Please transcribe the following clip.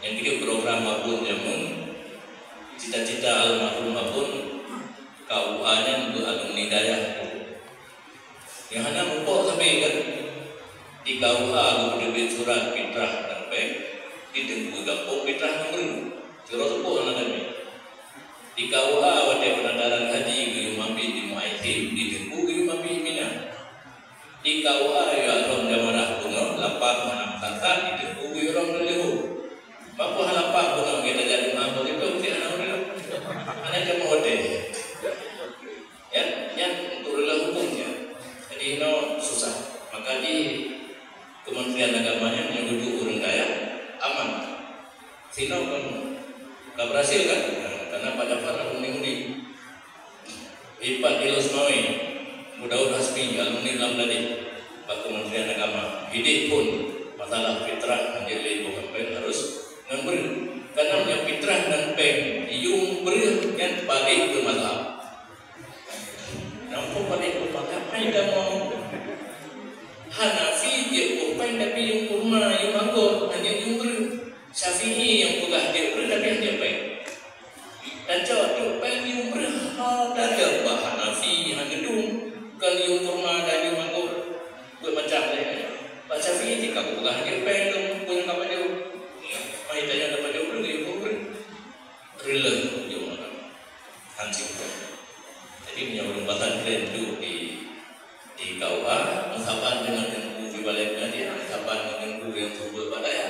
yang video program apun jamun cita-cita almarhum apun KUA-nya alumni daya yang hanya mupok sampai kan di KUA aku berdebit surat fitrah dan pek di tengku gampung fitrah nomor curah sepuluh anak kami di KUA wadai penandaran haji guyum mampi di muaitim di tengku guyum mampi mina di KUA ya rom damarah kuno lapak manam kata di tengku guyum rom leluhu mampu halapak kuno kita jadi mampu itu anak anak jam hotel ya untuk lelah hukumnya jadi no susah maka di Kementerian Agamanya menyebut orang daya aman sino kan gak berhasil kan karena pada para undi-undi Ipat Ilus Mawi Mudaud Hasmi alumni dalam tadi Pak Kementerian Agama hidup pun masalah fitrah menjadi bukan harus memberi karena yang fitrah dan peng yung beri yang balik ke mazhab nampak balik ke mazhab ada mau Hanafi dia kupang tapi yung kurma yung anggur hanya yung beri Syafi'i yang pegah dia beri tapi hanya peng dan cowok peng yung beri ada bah Hanafi hanya dung kalau yung kurma dan yung anggur buat macam lain Pak Syafi'i jika pegah dia peng dung punya kapal dia mai tanya dapat dia beri rela dia orang hancur. Jadi punya perubatan keren tu di KUA, mengkapan dengan tengku di baliknya dia, mengkapan dengan tengku yang turut pada ya.